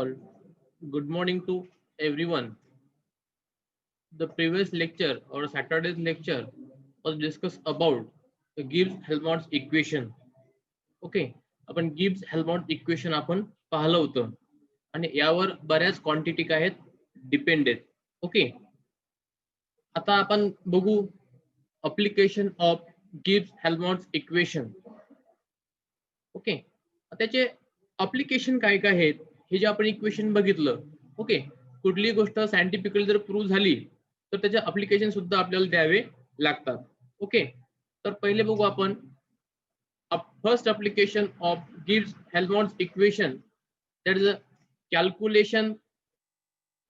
all. Good morning to everyone. The previous lecture or Saturday's lecture was discussed about the Gibbs-Helmholtz equation. Okay, आपण Gibbs Helmholtz equation आपण पाहिलं होतं आणि यावर बऱ्याच क्वांटिटी काय आहेत डिपेंड आहेत. ओके, आता आपण बघू application of Gibbs-Helmholtz equation. Okay, त्याचे अप्लिकेशन काय काय आहेत हे जे आपण इक्वेशन बघितलं. ओके, कुठली गोष्ट सायंटिफिकली जर प्रूव्ह झाली तर त्याचे अप्लिकेशन सुद्धा आपल्याला द्यावे लागतात. ओके, तर पहिले बघू आपण first application of Gibbs-Helmholtz equation, that is a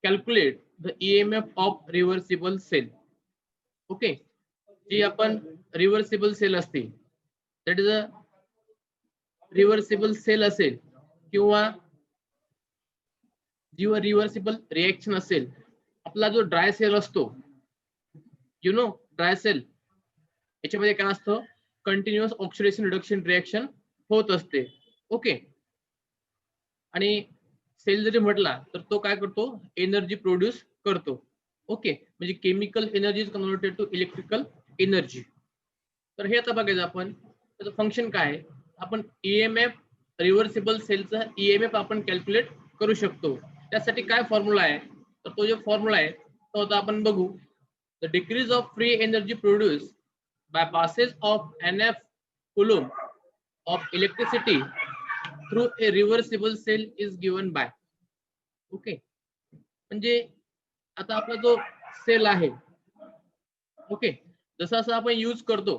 calculate the EMF of reversible cell. Okay, जी आपण reversible cell असते, that is a reversible cell असेल किंवा जेव्हा रिव्हर्सिबल रिएक्शन असेल, आपला जो ड्राय सेल असतो, ड्राय सेल, याच्यामध्ये काय असतं कंटिन्युअस ऑक्सिडेशन रिडक्शन रिएक्शन होत असते. ओके, आणि सेल जरी म्हटला तर तो काय करतो एनर्जी प्रोड्यूस करतो. ओके, म्हणजे chemical energy is converted to electrical energy. तर हे आता बघायचं आपण त्याचं फंक्शन काय आहे. आपण ईएमएफ रिव्हर्सिबल सेलचा ईएमएफ आपण कॅल्क्युलेट करू शकतो. त्यासाठी काय फॉर्म्युला आहे, तर तो जो फॉर्म्युला आहे तो आता आपण बघू. The decrease of free energy produce by passage of NF coulomb of electricity through a reversible cell is given by. Okay, म्हणजे आता आपला जो सेल आहे, ओके, जसं असं आपण यूज करतो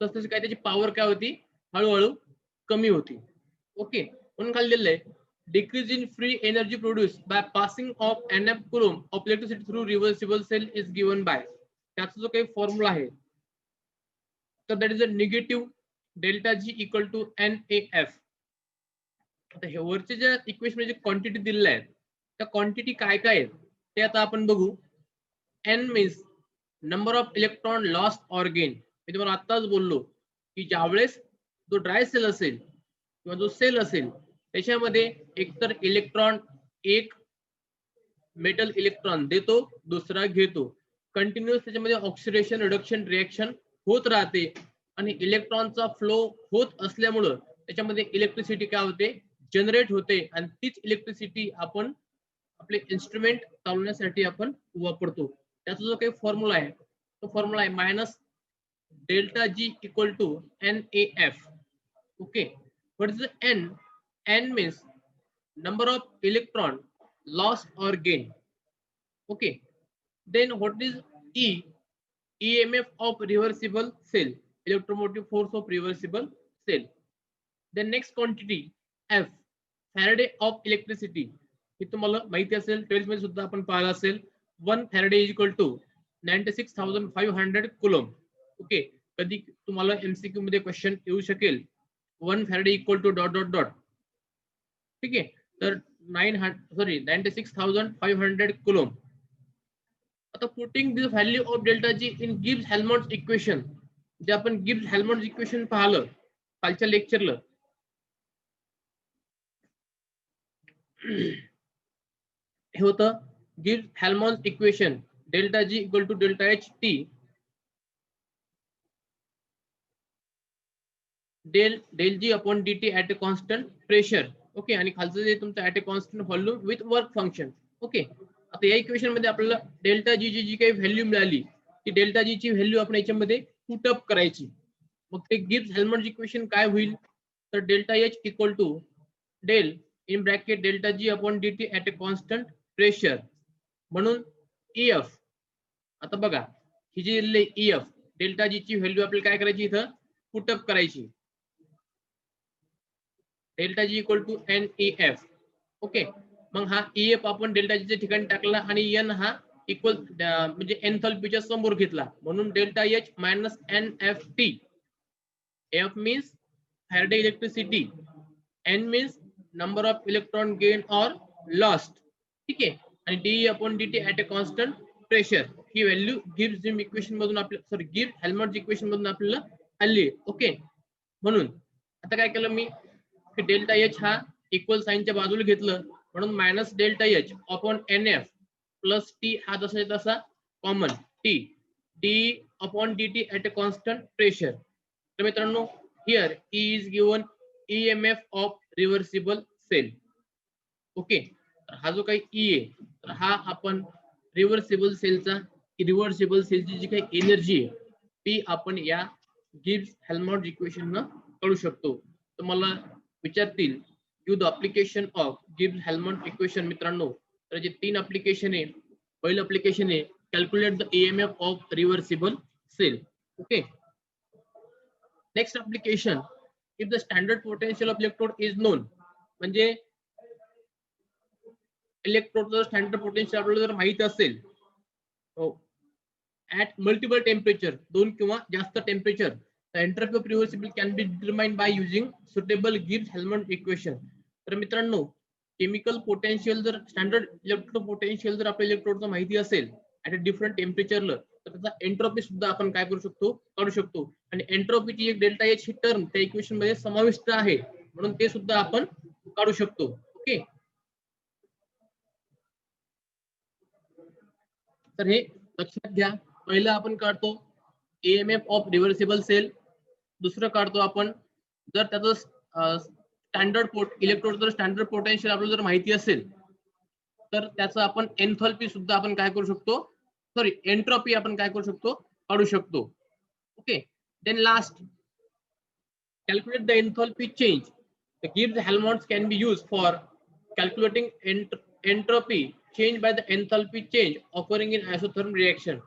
तसं काय त्याची पॉवर काय होती हळूहळू कमी होती. ओके, म्हणून खाली दिलेलं आहे decrease in free energy produce by passing of NF coulomb of electricity through reversible cell is given by. त्याचा जो काही फॉर्म्युला आहे तर that is a negative delta G equal to NAF. आता हे वरचे ज्या इक्वेशन मध्ये क्वांटिटी दिलेल्या आहेत त्या क्वांटिटी काय काय आहेत ते आता आपण बघू. N means number of electron lost or gain. मी तुम्हाला आत्ताच बोललो की ज्यावेळेस जो ड्राय सेल असेल किंवा जो सेल असेल त्याच्यामध्ये एकतर इलेक्ट्रॉन एक मेटल इलेक्ट्रॉन देतो, दुसरा घेतो, कंटिन्युअस त्याच्यामध्ये ऑक्सिडेशन रिडक्शन रिएक्शन होत राहते आणि इलेक्ट्रॉनचा फ्लो होत असल्यामुळं त्याच्यामध्ये इलेक्ट्रिसिटी काय होते जनरेट होते आणि तीच इलेक्ट्रिसिटी आपण आपले इन्स्ट्रुमेंट चालवण्यासाठी आपण वापरतो. त्याचा जो काही फॉर्म्युला आहे तो फॉर्म्युला आहे minus delta G equal to NAF. Okay, what is N? N means number of electron lost or gain. Okay, then what is E? EMF of reversible cell, electromotive force of reversible cell. The next quantity F, Faraday of electricity. हे तुम्हाला माहिती असेल 12th मध्ये सुद्धा आपण पाहिलं असेल. 1 Faraday is equal to 96,500 coulomb. Okay, कधी तुम्हाला MCQ मध्ये क्वेश्चन येऊ शकेल 1 Faraday equal to dot dot dot. ठीक आहे, तर 96,500 coulomb. आता putting this value of delta G in Gibbs Helmholtz equation, जे आपण गिब्स-हेल्महोल्ट्ज इक्वेशन पाहिलं कालच्या लेक्चरला, हे होतं Gibbs Helmholtz equation delta G equal to delta H T del G upon dt at a constant pressure. Okay, आणि खालचं जे तुमचं at a constant volume with work function. Okay, आता या इक्वेशन मध्ये आपल्याला डेल्टा जी ची जी काही व्हॅल्यू मिळाली ती डेल्टा जी ची व्हॅल्यू आपण याच्यामध्ये पुट अप करायची. मग ते गिब्स-हेल्महोल्ट्ज इक्वेशन काय होईल, तर delta H equal to del in bracket delta G upon dt at a constant pressure म्हणून EF. आता बघा ही जी EF डेल्टा जी ची व्हॅल्यू आपल्याला काय करायची इथं पुट अप करायची. Delta G equal to NAF. Okay, मग हा EF आपण डेल्टा जीच्या ठिकाणी टाकला आणि N हा इक्वल म्हणजे एन्थॅल्पीच्या समोर घेतला म्हणून delta H minus NFT. F means Faraday electricity, N means number of electron gain or lost. ठीक आहे, आणि DE upon dt at a constant pressure he value Gibbs equation मधून आपल्याला गिब्स-हेल्महोल्ट्ज इक्वेशन मधून आपल्याला आली. ओके, म्हणून आता काय केलं मी डेल्टा H हा इक्वल साइनच्या बाजूला घेतलं म्हणून minus delta H upon N F plus T हा जसा तसा common T D upon D T at a constant pressure. तर मित्रांनो here E is given EMF of reversible cell. Okay, तर हा जो काही ई आहे तर हा आपण रिव्हर्सिबल सेलची जी काही एनर्जी आहे ती आपण या गिब्स हेल्महोल्ट्ज इक्वेशन न काढू शकतो. तर मला विचारतील the application of Gibbs Helmholtz equation. मित्रांनो तर जे 3 अप्लिकेशन आहे. पहिलं अप्लिकेशन आहे calculate the EMF of reversible cell. Okay, next application if the standard potential of electrode is known. म्हणजे इलेक्ट्रोडचं स्टँडर्ड पोटेन्शियल आपल्याला जर माहित असेल ऍट मल्टिपल टेम्परेचर 2 किंवा जास्त temperature the entropy of reversible can be determined by using suitable Gibbs-Helmholtz equation. तर मित्रांनो केमिकल पोटेन्शियल जर स्टँडर्ड इलेक्ट्रोड पोटेन्शियल जर आपल्या इलेक्ट्रोडचं माहिती असेल ऍट अ डिफरंट टेम्परेचरला तर त्याचा एंट्रोपी सुद्धा आपण काय करू शकतो काढू शकतो. आणि एंट्रोपीची एक डेल्टा एच ही टर्म त्या इक्वेशन मध्ये समाविष्ट आहे म्हणून ते सुद्धा आपण काढू शकतो. ओके, तर हे लक्षात घ्या. पहिलं आपण काढतो EMF ऑफ रिव्हर्सिबल सेल. दुसरं काढतो आपण जर त्याचं स्टँडर्ड इलेक्ट्रोड जर स्टँडर्ड पोटेन्शियल आपल्याला जर माहिती असेल तर त्याचं आपण एन्थॅल्पी सुद्धा आपण काय करू शकतो सॉरी एंट्रोपी आपण काय करू शकतो काढू शकतो. Okay, then last calculate the enthalpy change. The Gibbs-Helmholtz can be used for calculating entropy change by the enthalpy change occurring in isothermal reaction.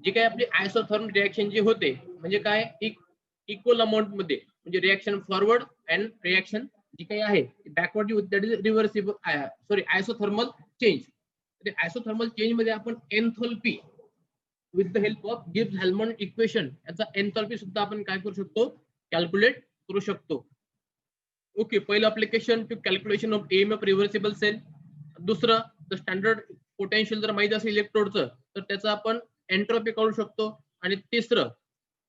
जी काही आपली isothermal reaction जी होते म्हणजे काय इक्वल अमाउंट मध्ये म्हणजे रिएक्शन फॉरवर्ड अँड रिएक्शन जी काही आहे backward जी होती that is reversible sorry isothermal change. ते आयसोथर्मल चेंज मध्ये आपण एन्थॅल्पी with the help of Gibbs-Helmholtz equation याचा एन्थॅल्पी सुद्धा आपण काय करू शकतो कॅल्क्युलेट करू शकतो. ओके, पहिलं application to calculation of EMF reversible cell. दुसरं द स्टँडर्ड पोटेन्शियल जर माहिती असेल इलेक्ट्रोडचं तर त्याचं आपण एंट्रोपी काढू शकतो. आणि तिसरं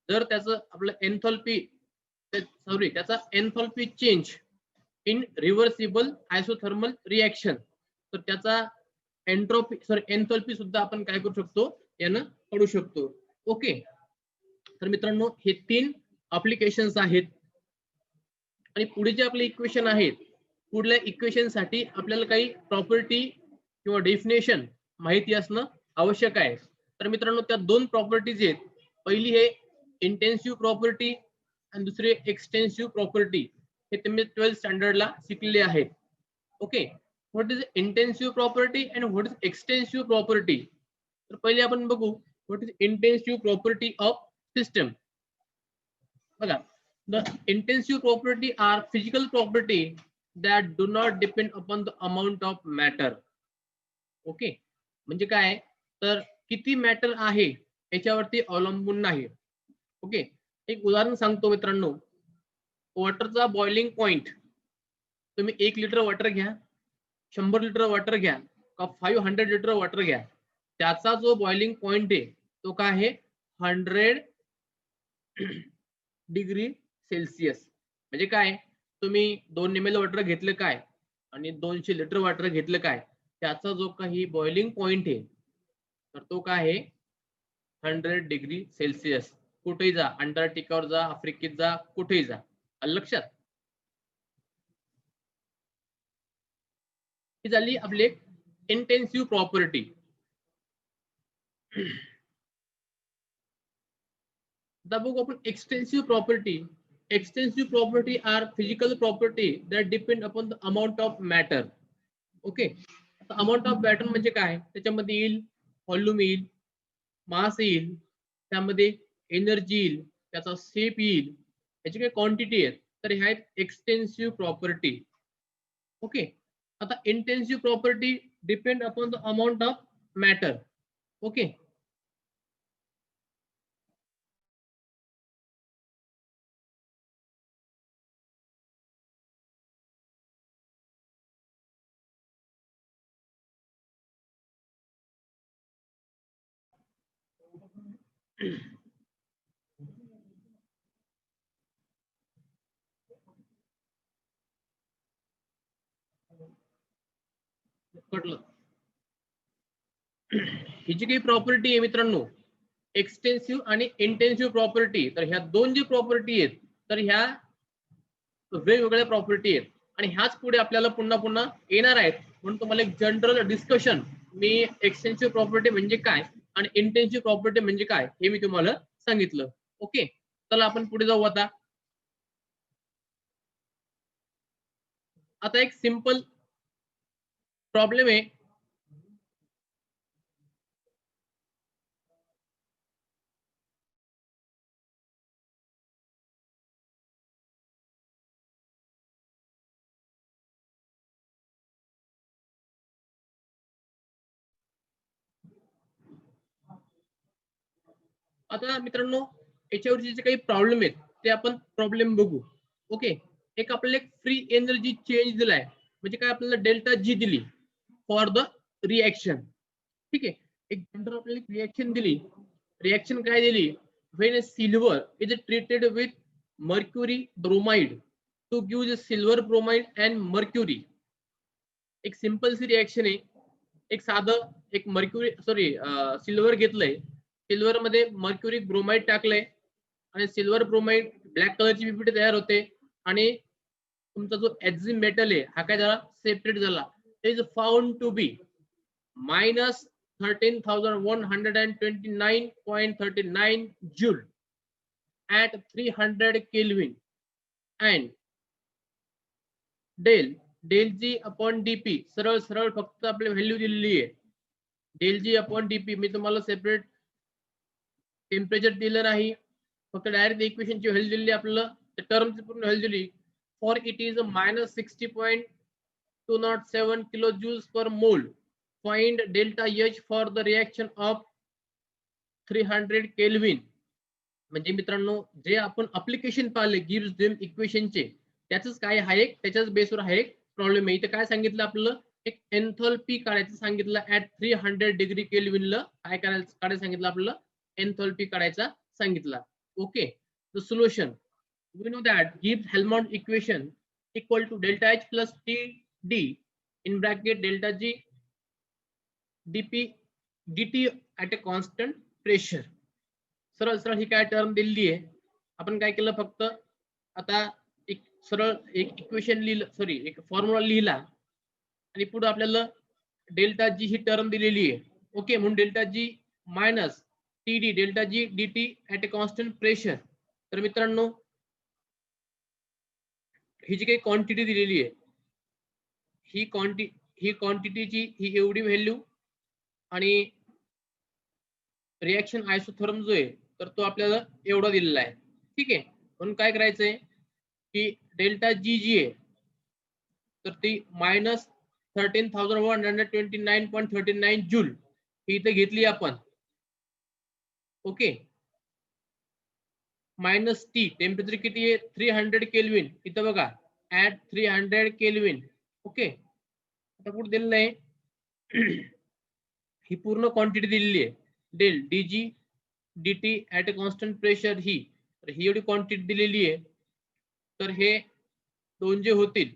जर त्याचं आपलं त्याचा एन्थॅल्पी change in reversible isothermal reaction तर त्याचा एन्थॅल्पी सुद्धा आपण काय करू शकतो यानं काढू शकतो. ओके, तर मित्रांनो हे 3 अप्लिकेशन्स आहेत. आणि पुढे जे आपले इक्वेशन आहेत पुढल्या इक्वेशन साठी आपल्याला काही प्रॉपर्टी किंवा डेफिनेशन माहिती असणं आवश्यक आहे. तर मित्रांनो त्या 2 प्रॉपर्टीज आहेत. पहिली हे इंटेन्सिव्ह प्रॉपर्टी आणि दुसरी एक्सटेन्सिव्ह प्रॉपर्टी. हे तुम्ही 12th स्टँडर्डला शिकलेले आहेत. Okay, what is intensive property and what is extensive property. तर पहिले आपण बघू what is intensive property of system. बघा, the intensive property are physical property that do not depend upon the amount of matter. Okay, म्हणजे काय तर किती matter आहे याच्यावरती अवलंबून नाही. ओके, एक उदाहरण सांगतो मित्रांनो. वॉटरचा बॉइलिंग पॉइंट तुम्ही 1 लिटर वॉटर घ्या 100 लिटर वॉटर घ्या का 500 लिटर वॉटर घ्या त्याचा जो बॉइलिंग पॉइंट आहे तो काय आहे 100 डिग्री सेल्सिअस. म्हणजे काय तुम्ही 2 ml वॉटर घेतलं काय आणि 200 लिटर वॉटर घेतलं काय त्याचा जो काही बॉइलिंग पॉइंट आहे तर तो काय आहे 100 डिग्री सेल्सिअस. कुठेही जा अंटार्क्टिकावर जा आफ्रिकेत जा कुठेही जा. लक्षात ही झाली आपली इंटेन्सिव्ह प्रॉपर्टी. बघू आपण extensive property. Extensive property are physical property that depend upon the amount of matter. Okay, amount of matter म्हणजे काय त्याच्यामध्ये येईल व्हॉल्यूम येईल मास येईल त्यामध्ये एनर्जी येईल त्याचा शेप येईल याची काही क्वांटिटी आहे तर ह्या आहेत एक्सटेन्सिव्ह प्रॉपर्टी. ओके, आता intensive property depend upon the amount of matter. Okay, कटलं. ही जी काही प्रॉपर्टी आहे मित्रांनो, एक्सटेन्सिव्ह आणि इंटेन्सिव्ह प्रॉपर्टी, तर ह्या दोन जी प्रॉपर्टी आहेत तर ह्या वेगवेगळ्या प्रॉपर्टी आहेत आणि ह्याच पुढे आपल्याला पुन्हा पुन्हा येणार आहेत. म्हणून तुम्हाला एक जनरल डिस्कशन मी एक्सटेन्सिव्ह प्रॉपर्टी म्हणजे काय आणि इंटेन्सिव्ह प्रॉपर्टी म्हणजे काय हे मी तुम्हाला सांगितलं. ओके, चला आपण पुढे जाऊ. आता एक सिंपल प्रॉब्लेम आहे. आता मित्रांनो, याच्यावरचे जे काही प्रॉब्लेम आहेत ते आपण प्रॉब्लेम बघू. ओके, एक आपल्याला एक फ्री एनर्जी चेंज दिलाय, म्हणजे काय आपल्याला डेल्टा जी दिली फॉर द रिएक्शन. ठीक आहे, एक जनरल आपल्याला रिएक्शन दिली. रिएक्शन काय दिली? When silver is treated with mercury bromide to give silver bromide and mercury. एक सिंपल सी रिएक्शन आहे. एक साधं एक मर्क्युरी सॉरी सिल्वर घेतलंय, सिल्वर मध्ये मर्क्युरी ब्रोमाइड टाकलंय आणि सिल्वर ब्रोमाइड ब्लॅक कलरची पीपीटी तयार होते आणि तुमचा जो एक्झिम मेटल आहे हा काय झाला? सेपरेट झाला. Is found to be minus 13,129.39 joule at 300 Kelvin and del G upon dp. सरळ सरळ फक्त आपली व्हॅल्यू दिलेली आहे. del G upon dp मी तुम्हाला सेपरेट टेम्परेचर दिलं नाही, फक्त डायरेक्ट इक्वेशनची व्हॅल्यू दिली आपल्याला, त्या टर्मची पूर्ण व्हॅल्यू दिली. For it is -60.207 kilo joules per mole. Find delta H for the reaction of 300 Kelvin. म्हणजे मित्रांनो, जे आपण अप्लिकेशन पाहिले गिव्स देम इक्वेशनचे, त्याच काय हा एक त्याच्याच बेसवर हा एक प्रॉब्लेम आहे. इथे काय सांगितलं आपल्याला? एक एन्थॅल्पी काढायचं सांगितलं ऍट 300 डिग्री केल्विनला. काय काढायचं सांगितलं आपल्याला? एन्थॅल्पी काढायचा सांगितला. Okay, the solution we know that gives Helmont equation equal to delta H plus TD in bracket delta G dp dt at a constant pressure. सरळ सरळ ही काय टर्म दिलेली आहे. आपण काय केलं? फक्त आता एक सरळ एक इक्वेशन लिहिलं, सॉरी एक फॉर्म्युला लिहिला आणि पुढे आपल्याला डेल्टा जी ही टर्म दिलेली आहे. ओके, म्हणून delta G minus T delta G D T at a constant pressure. तर मित्रांनो, ही जी काही क्वांटिटी दिलेली आहे, ही क्वांटिटीची ही एवढी व्हॅल्यू आणि रिएक्शन आयसोथर्म जो आहे तर तो आपल्याला एवढा दिलेला आहे. ठीक आहे, म्हणून काय करायचंय की डेल्टा जी जी आहे तर ती -13,129.39 जूल ही इथे घेतली आपण. ओके, मायनस टी टेम्परेचर किती आहे? 300 केल्विन. इथं बघा ऍट 300 केल्विन. ओके, आता कुठे दिलेलं आहे? ही पूर्ण क्वांटिटी दिलेली आहे. Del D G D T at a constant pressure ही, तर ही एवढी क्वांटिटी दिलेली आहे. तर हे दोन जे होतील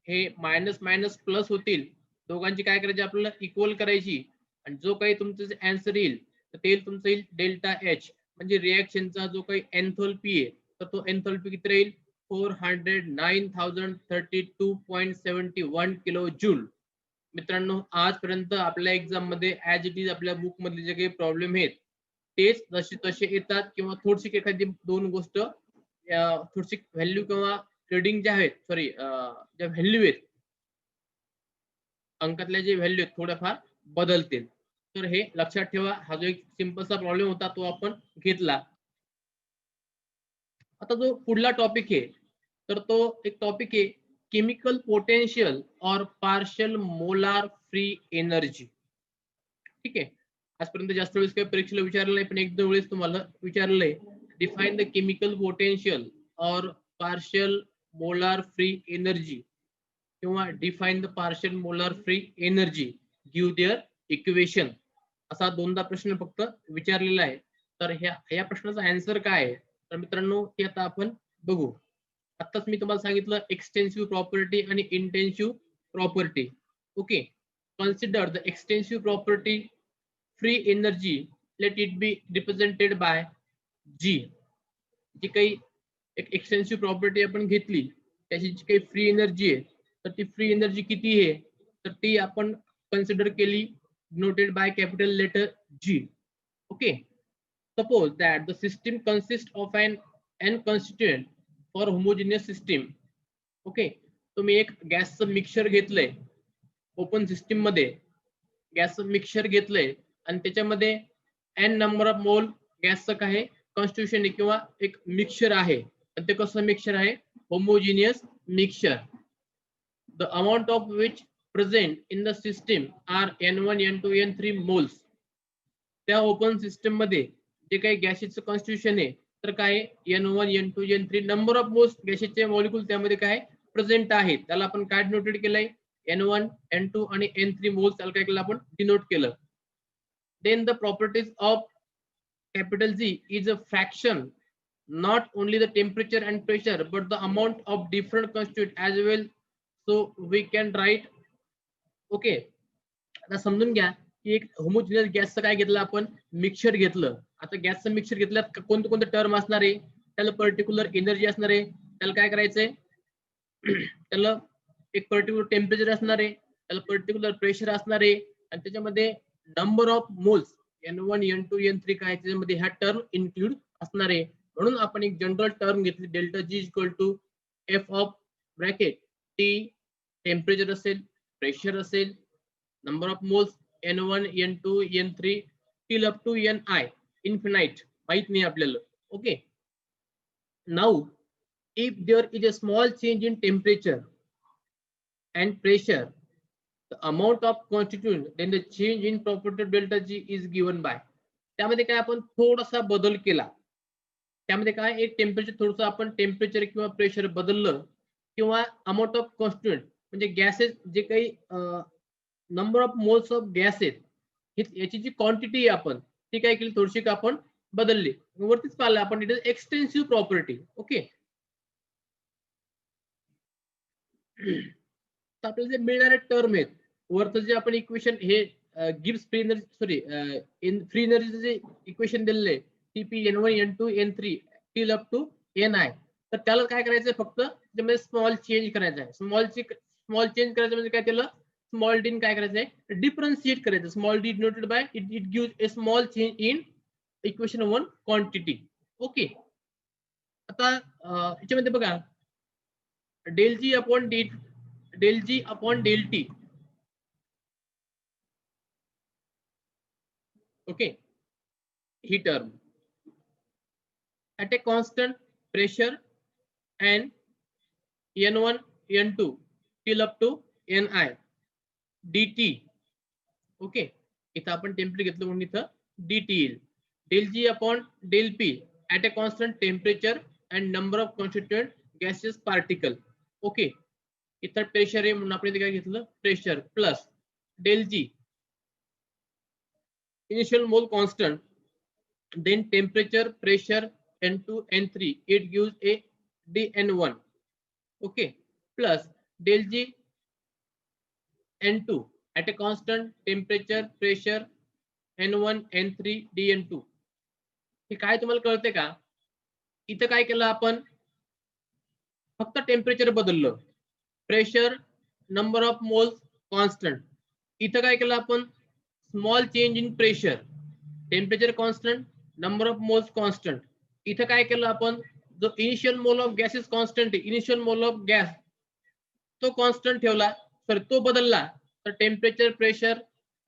हे मायनस मायनस प्लस होतील, दोघांची काय करायची आपल्याला? इक्वल करायची. आणि जो काही तुमचं आन्सर येईल तर ते तुमचं येईल डेल्टा एच, म्हणजे रिएक्शनचा जो काही एन्थॅल्पी आहे तर तो एन्थॅल्पी किती राहील? 409,032.71 किलो जूल. मित्रांनो, आजपर्यंत आपल्या एक्झाम मध्ये ऍज इट इज आपल्या बुक मधले जे काही प्रॉब्लेम आहेत तेच जसे तसे येतात, किंवा थोडीशी एखादी दोन गोष्ट थोडीशी व्हॅल्यू किंवा ट्रेडिंग जे आहेत, सॉरी ज्या व्हॅल्यू आहेत अंकातल्या जे व्हॅल्यू आहेत थोड्याफार बदलतील. तर हे लक्षात ठेवा. हा जो एक सिंपलचा प्रॉब्लेम होता तो आपण घेतला. आता जो पुढला टॉपिक आहे तर तो एक टॉपिक आहे केमिकल पोटेन्शियल और पार्शियल मोलार फ्री एनर्जी. ठीक आहे, आजपर्यंत जास्त वेळेस काही परीक्षेला विचारलं नाही, पण एक दोन वेळेस तुम्हाला विचारलंय. डिफाइन द केमिकल पोटेन्शियल और पार्शियल मोलार फ्री एनर्जी किंवा define the partial molar free energy, give their equation, असा दोनदा प्रश्न फक्त विचारलेला आहे. तर ह्या प्रश्नाचा आन्सर काय आहे तर मित्रांनो हे आता आपण बघू. आताच मी तुम्हाला सांगितलं एक्सटेन्सिव्ह प्रॉपर्टी आणि intensive property. Okay, consider the extensive property free energy, let it be represented by G. जी काही एक एक्सटेन्सिव्ह प्रॉपर्टी आपण घेतली त्याची जी काही फ्री एनर्जी आहे तर ती फ्री एनर्जी किती आहे तर ती आपण कन्सिडर केली noted by capital letter G. Okay, suppose that the system consist of N constituent for homogeneous system. Okay, तुम्ही एक गॅसचं मिक्सचर घेतलंय ओपन सिस्टीम मध्ये, गॅसचं मिक्सचर घेतलंय आणि त्याच्यामध्ये एन नंबर ऑफ मोल गॅसचं काय आहे कॉन्स्टिट्यूशन आहे किंवा एक मिक्सचर आहे. ते कसं मिक्सचर आहे homogeneous mixture. The amount of which present in the system are N1 N2 N3 moles. त्या ओपन सिस्टम मध्ये जे काही गॅसेसचं कॉन्स्टिट्यूशन आहे तर काय N1 N2 N3 number of moles गॅसेसचे मॉलिक्यूल त्यामध्ये काय प्रेझेंट आहेत त्याला आपण काय नोटेड केलंय N1 N2 आणि N3 मोल्स त्याला काय केलं आपण डिनोट केलं. Then the properties of capital G is a fraction, not only the temperature and pressure, but the amount of different constituent as well. So we can write, okay. आता समजून घ्या की एक होमोजिनियस गॅसचं काय घेतलं आपण मिक्सचर घेतलं. आता गॅसचं मिक्सचर घेतल्यात कोणते कोणते टर्म असणार आहे त्याला पर्टिक्युलर एनर्जी असणार आहे त्याला काय करायचंय त्याला एक पर्टिक्युलर टेम्परेचर असणार आहे त्याला पर्टिक्युलर प्रेशर असणार आहे आणि त्याच्यामध्ये number of moles N1 N2 N3 काय त्याच्यामध्ये ह्या टर्म इन्क्लूड असणार आहे. म्हणून आपण एक जनरल टर्म घेतली delta G equal to F of bracket T temperature असेल प्रेशर असेल number of moles N1 N2 N3 till up to Ni infinite माहित नाही आपल्याला. Okay, now if there is a small change in temperature and pressure, the amount of constituent, then the change in property delta G is given by. त्यामध्ये काय आपण थोडासा बदल केला त्यामध्ये काय एक टेम्परेचर थोडंसं आपण टेम्परेचर किंवा प्रेशर बदललं किंवा अमाऊंट ऑफ कॉन्स्टिट्युएंट म्हणजे गॅसेस जे काही number of moles of gas आहेत याची जी क्वांटिटी आहे आपण ती काय केली थोडीशी का आपण बदलली. वरतीच पाहिलं आपण it is extensive property. Okay, आपल्याला जे मिळणारे टर्म आहेत वरचं जे आपण इक्वेशन हे gives free energy sorry free एनर्जीचं जे इक्वेशन दिलेलं आहे TP N1 N2 N3 till up to Ni तर त्याला काय करायचं फक्त त्यामध्ये स्मॉल चेंज करायचं आहे. स्मॉल चेंज करायचं म्हणजे काय त्याला स्मॉल डी काय करायचं आहे डिफरन्शिएट करायचं. Small d denoted by it gives a small change in equation 1 quantity. Okay, आता याच्यामध्ये बघा del G upon del G upon del T. Okay, he term at a constant pressure and N1 N2 till up to Ni dt. Okay, इथं आपण temperature घेतलं म्हणून इथं dt येईल. del G upon del P at a constant temperature and number of constituent gaseous particle. Okay, इथं pressure आहे म्हणून आपण इथे काय घेतलं pressure plus del G initial mole constant then temperature pressure N2 N3 it gives a dN1. Okay, plus del G N2 at a constant temperature pressure N1 N3 dN2. हे काय तुम्हाला कळते का इथं काय केलं आपण फक्त टेम्परेचर बदललं pressure number of moles constant. इथं काय केलं आपण small change in pressure temperature constant number of moles constant. इथं काय केलं आपण जो initial mole of gas is constant initial mole of gas तो कॉन्स्टंट ठेवला तर तो बदलला तर टेम्परेचर प्रेशर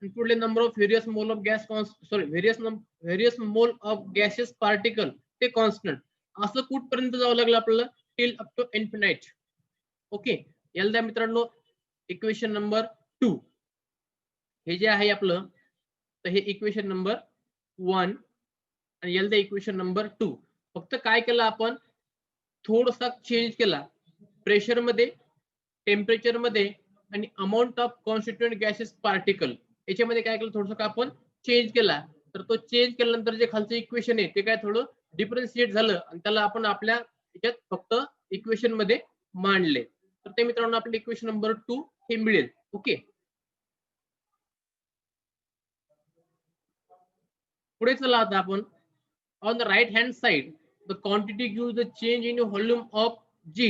पुढले number of various mole of gas sorry various mole of gases particle ते कॉन्स्टंट. असं कुठपर्यंत जावं लागलं आपल्याला till up to infinite. Okay, याला मित्रांनो इक्वेशन नंबर 2 हे जे आहे आपलं तर हे इक्वेशन नंबर 1 आणि याला इक्वेशन नंबर 2. फक्त काय केलं आपण थोडासा चेंज केला प्रेशर मध्ये टेम्परेचर मध्ये आणि amount of constituent gases particle याच्यामध्ये काय केलं थोडंसं आपण चेंज केला तर तो चेंज केल्यानंतर जे खालचं इक्वेशन आहे ते काय थोडं डिफरन्शिएट झालं आणि त्याला आपण आपल्या याच्यात फक्त इक्वेशन मध्ये मांडले तर ते मित्रांनो आपले इक्वेशन नंबर 2 हे मिळेल. ओके, पुढे चला आता आपण on the right hand side the quantity gives the change in volume of G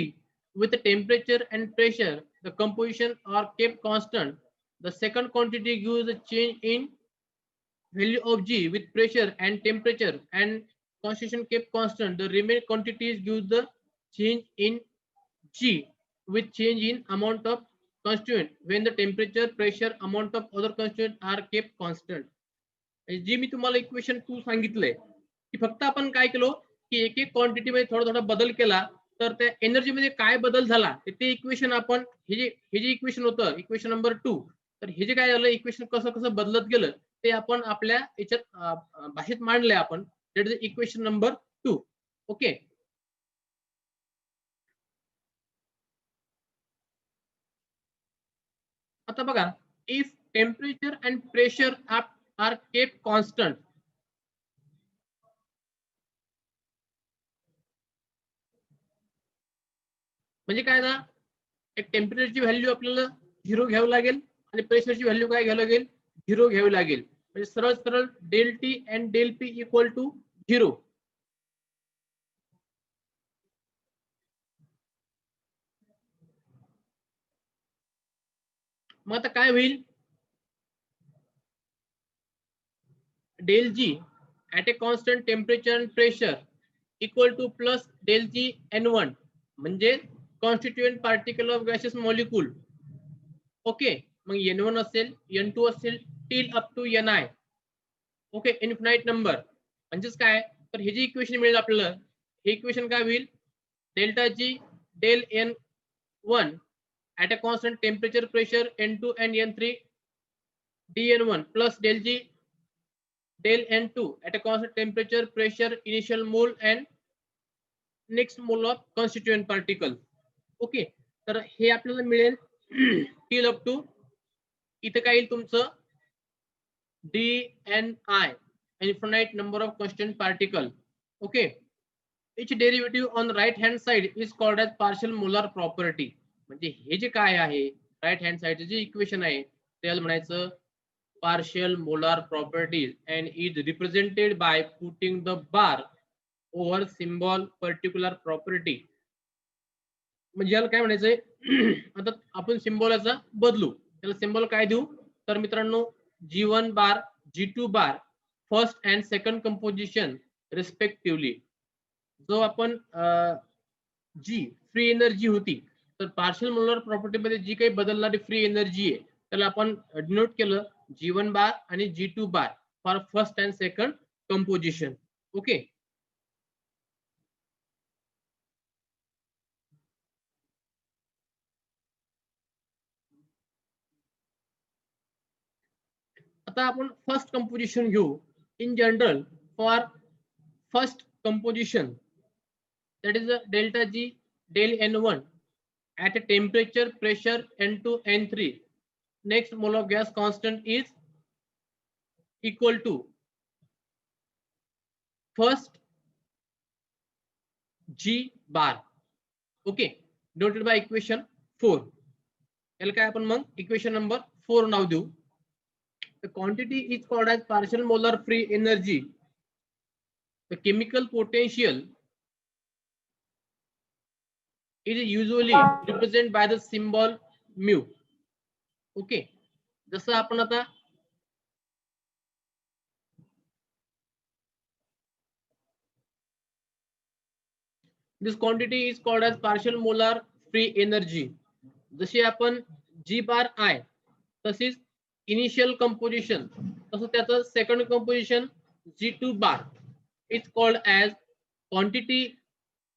with the temperature and pressure. The composition are kept constant. The second quantity gives the change in value of G with pressure and temperature and concentration kept constant. The remaining quantities give the change in G with change in amount of constituent when the temperature, pressure, amount of other constituent are kept constant. जी मी तुम्हाला equation 2 सांगितलंय की फक्त आपण काय केलो की एक एक क्वांटिटी मध्ये थोडा थोडा बदल केला तर त्या एनर्जी मध्ये काय बदल झाला ते इक्वेशन आपण हे जे इक्वेशन होतं इक्वेशन नंबर 2 तर हे जे काय झालं इक्वेशन कसं कसं बदलत गेलं ते आपण आपल्या याच्यात भाषेत मांडलंय आपण that is equation number 2. Okay. आता बघा if temperature and pressure are kept constant म्हणजे काय ना एक टेम्परेचरची व्हॅल्यू आपल्याला 0 घ्यावी लागेल आणि प्रेशरची व्हॅल्यू काय घ्यावी लागेल 0 घ्यावी लागेल म्हणजे सरळ सरळ del T and del P equal to 0. मग आता काय होईल del G at a constant temperature and pressure equal to plus del G N1 म्हणजे constituent particle of gases molecule. Okay. मग N1 असेल N2 असेल till up to Ni. Okay. Infinite number म्हणजेच काय तर हे जे इक्वेशन मिळेल आपल्याला हे इक्वेशन काय होईल delta G del N1 at a constant temperature pressure N2 and N3 dN1 plus del G del N2 at a constant temperature pressure initial mole and next mole of constituent particle. Okay. तर हे आपल्याला मिळेल till up to इथे काय येईल तुमचं DNI infinite number of constant particle. Okay. Each derivative on the right hand side is called as partial molar property. म्हणजे हे जे काय आहे राईट हँड साइडचे जे इक्वेशन आहे त्याला म्हणायचं partial molar properties and is represented by putting the bar over symbol particular property. म्हणजे याला काय म्हणायचंय आता आपण सिम्बॉल याचा बदलू त्याला सिम्बॉल काय देऊ तर मित्रांनो G1 bar G2 bar first and second composition respectively. जो आपण जी फ्री एनर्जी होती तर पार्शियल मोलर प्रॉपर्टी मध्ये जी काही बदलणारी फ्री एनर्जी आहे त्याला आपण डिनोट केलं G1 बार आणि G2 bar for first and second composition. Okay. आता आपण फर्स्ट कंपोजिशन घेऊ in general for first composition that is a delta G del N1 at a temperature pressure N2 N3 next mole of gas constant is equal to first G bar. okay noted by equation 4. याला काय आपण मग equation number 4 नाव देऊ. The quantity is called as partial molar free energy. The chemical potential is usually represented by the symbol mu. Okay. जसं आपण आता this quantity is called as partial molar free energy. जशी आपण G bar I तशीच initial composition तसं त्याचं second composition G2 bar is called as quantity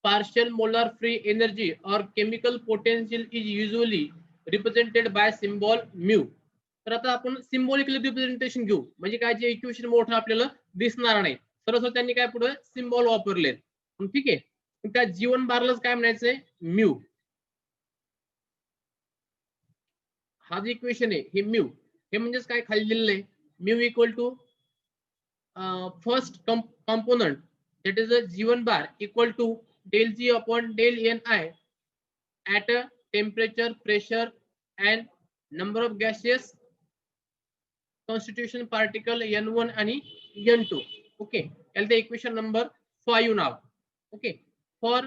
partial molar free energy or chemical potential is usually represented by symbol mu. तर आता आपण symbolically representation घेऊ म्हणजे काय जे इक्वेशन मोठं आपल्याला दिसणार नाही सरळ त्यांनी काय पुढे सिम्बॉल वापरले. ठीक आहे. त्या G1 बारलाच काय म्हणायचंय म्यू. हा जे इक्वेशन आहे हे म्यू हे म्हणजेच काय खाली दिलेलं आहे mu equal to first component that is a G1 bar equal to del G upon del Ni at a temperature, pressure and number of gaseous constitution particle N1 आणि N2. Okay, and the equation number 5 now. Okay, for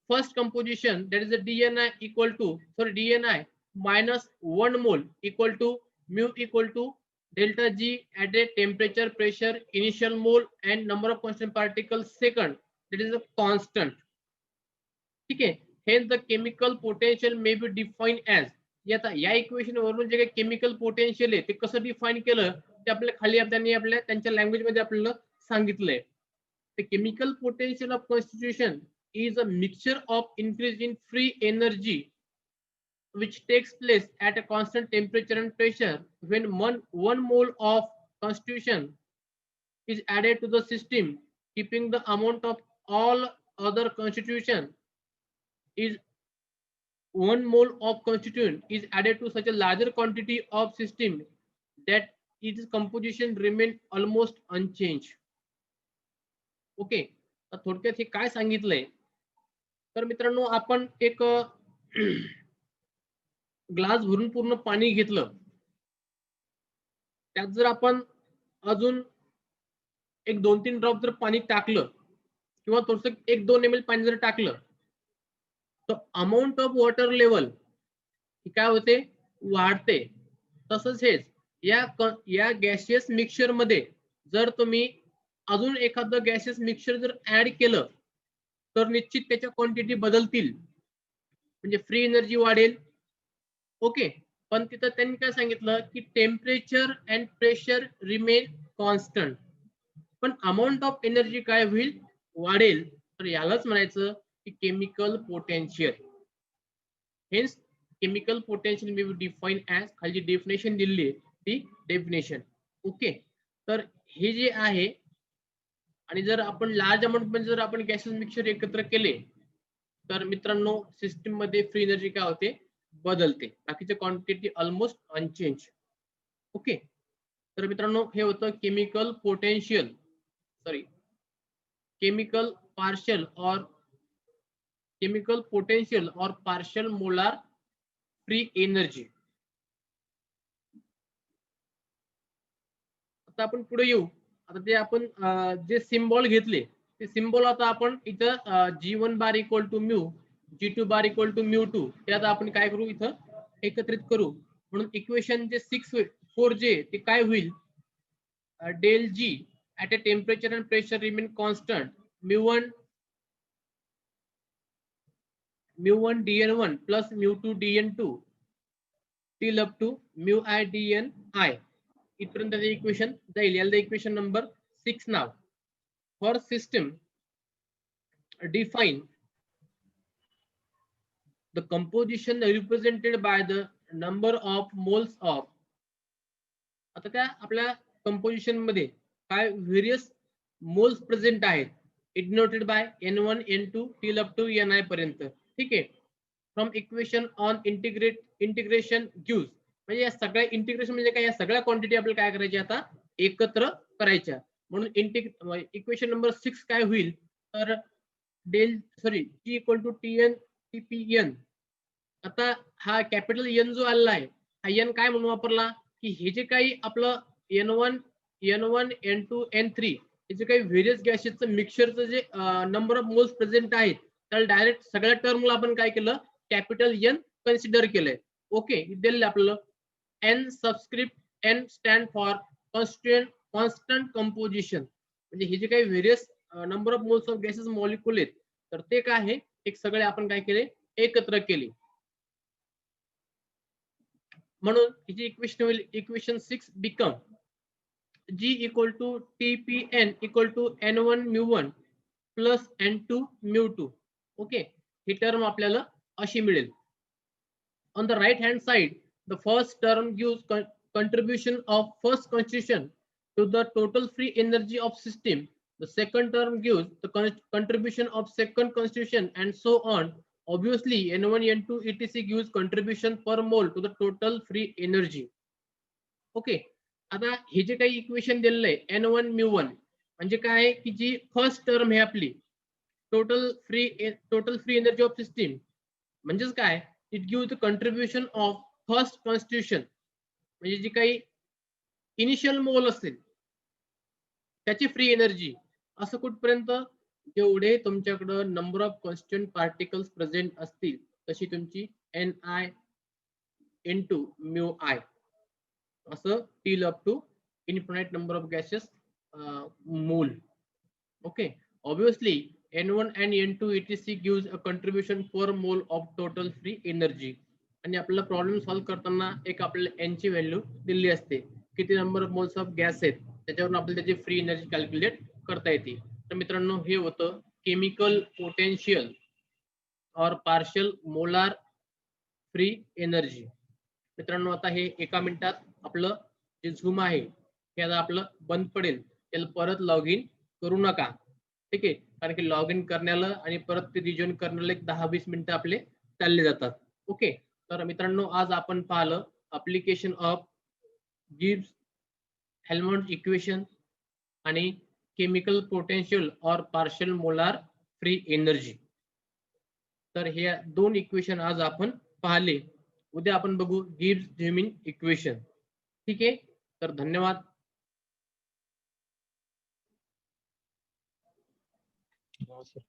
first composition, that is the DNI equal to, sorry, DNI minus 1 mole equal to mu equal to delta G at a temperature, pressure, initial mole and number of constant particles second, that is a constant. ठीक आहे, hence the chemical potential may be defined as, या equation वरून जे काही chemical potential आहे ते कसं define केलं ते आपल्याला खाली आपल्या त्यांच्या लँग्वेज मध्ये आपल्याला सांगितलंय. The chemical potential of constitution is a mixture of increase in free energy which takes place at a constant temperature and pressure when one mole of constitution is added to the system, keeping the amount of all other constitution is 1 mole of constituent is added to such a larger quantity of system that its composition remain almost unchanged. Okay, तर थोडक्यात हे काय सांगितलंय, तर मित्रांनो आपण एक glass भरून पूर्ण पाणी घेतलं, त्यात जर आपण अजून एक 2-3 ड्रॉप जर पाणी टाकलं किंवा थोडंसं 1-2 ml पाणी जर टाकलं, तर अमाउंट ऑफ वॉटर लेवल ही काय होते, वाढते. तसंच हेच या गॅसियस मिक्सचर मध्ये जर तुम्ही अजून एखादं गॅसियस मिक्सचर जर ऍड केलं तर निश्चित त्याच्या क्वांटिटी बदलतील, म्हणजे फ्री एनर्जी वाढेल. ओके, पण तिथं त्यांनी काय सांगितलं की temperature and pressure remain constant, पण अमाऊंट ऑफ एनर्जी काय होईल, वाढेल. तर यालाच म्हणायचं की chemical potential. Hence chemical potential may be define as, खाली जी डेफिनेशन दिलेली आहे ती डेफिनेशन. ओके, तर हे जे आहे, आणि जर आपण लार्ज अमाऊंट मध्ये जर आपण गॅसेस मिक्सचर एकत्र केले तर मित्रांनो सिस्टीम मध्ये फ्री एनर्जी काय होते, बदलते. बाकीची क्वांटिटी ऑलमोस्ट अनचेंज. ओके, तर मित्रांनो हे होतं chemical potential, sorry chemical partial और केमिकल पोटेन्शियल और पार्शियल मोलार फ्री एनर्जी. आता आपण पुढे येऊ. आता ते आपण जे सिम्बॉल घेतले ते सिम्बॉल आता आपण इथं G1 bar equal to mu, G2 bar equal to mu 2, ते आता आपण काय करू, इथं एकत्रित करू. म्हणून इक्वेशन जे 6-4J ते काय होईल, del G at a temperature and pressure remain constant म्यू1 dn1 प्लस म्यू2 dn2 till up to mu I dn I. इथपर्यंत इक्वेशन जाईल. याला इक्वेशन नंबर 6 नाव. For system define the composition represented by the number of moles of. आता त्या आपल्या composition मध्ये काय व्हेरियस मोल्स प्रेझेंट आहेत, denoted by n1 n2 till up to ni पर्यंत. ठीक आहे, from equation on integration gives, म्हणजे या सगळ्या इंटिग्रेशन म्हणजे काय, या सगळ्या क्वांटिटी आपल्याला काय करायची, आता एकत्र करायच्या. म्हणून इक्वेशन नंबर 6 काय होईल, तर G equal to Tn Tpn. आता हा कॅपिटल N जो आलेला आहे, हा N काय म्हणून वापरला की हे जे काही आपलं N1 N2 N3 हे जे काही व्हेरियस गॅसेसचं मिक्सचरचं जे नंबर ऑफ मोल्स प्रेझेंट आहेत त्याला डायरेक्ट सगळ्या टर्मला आपण काय केलं, कॅपिटल N कन्सिडर केलंय. ओके, दिलेलं आपलं N subscript N stand for constant composition, म्हणजे हे जे काही various number of moles of gases molecule आहेत तर ते काय आहे, एक सगळे आपण काय केले, एकत्र केले. म्हणून हिची इक्वेशन होईल, equation 6 become G equal to Tpn equal to N1 म्यू1 प्लस N2 म्यू2. ओके, ही टर्म आपल्याला अशी मिळेल. On the right hand side, the first term gives contribution of first constitution to the total free energy of system. The second term gives the contribution of second constitution and so on. Obviously, N1, N2, etc. gives contribution per mole to the total free energy. Okay, आता हे जे काही equation दिलेलं आहे N1 म्यू1 म्हणजे काय की जी first term आहे आपली total free energy of system, म्हणजेच काय, it give the contribution of first constitution, म्हणजे जी काही इनिशियल मोल असेल त्याची फ्री एनर्जी असं कुठपर्यंत जेवढे तुमच्याकडं number of constant particles present असतील तशी तुमची Ni into mu I असं till up to infinite number of gases mole. Okay, obviously N1 and N2 etc gives a contribution per mole of total free energy. आणि आपल्याला problem solve करताना एक आपल्याला N ची व्हॅल्यू दिली असते, किती number of moles of gas आहेत त्याच्यावरून आपल्याला त्याची फ्री एनर्जी कॅल्क्युलेट करता येते. तर मित्रांनो हे होतं केमिकल पोटेन्शियल और पार्शियल मोलार फ्री एनर्जी. मित्रांनो आता हे एका मिनिटात आपलं जे झूम आहे हे आता आपलं बंद पडेल, त्याला परत लॉग इन करू नका. ठीक आहे, कारण की लॉग इन करण्याला आणि परत ते रिजॉइन करण्याला एक 10-20 मिनिटं आपले चालले जातात. ओके, तर मित्रांनो आज आपण पाहिलं application of Gibbs Helmholtz equation आणि केमिकल पोटेन्शियल और पार्शियल मोलार फ्री एनर्जी. तर हे दोन इक्वेशन आज आपण पाहिले. उद्या आपण बघू गिब्स जेमिन इक्वेशन. ठीक आहे, तर धन्यवाद. हो सर.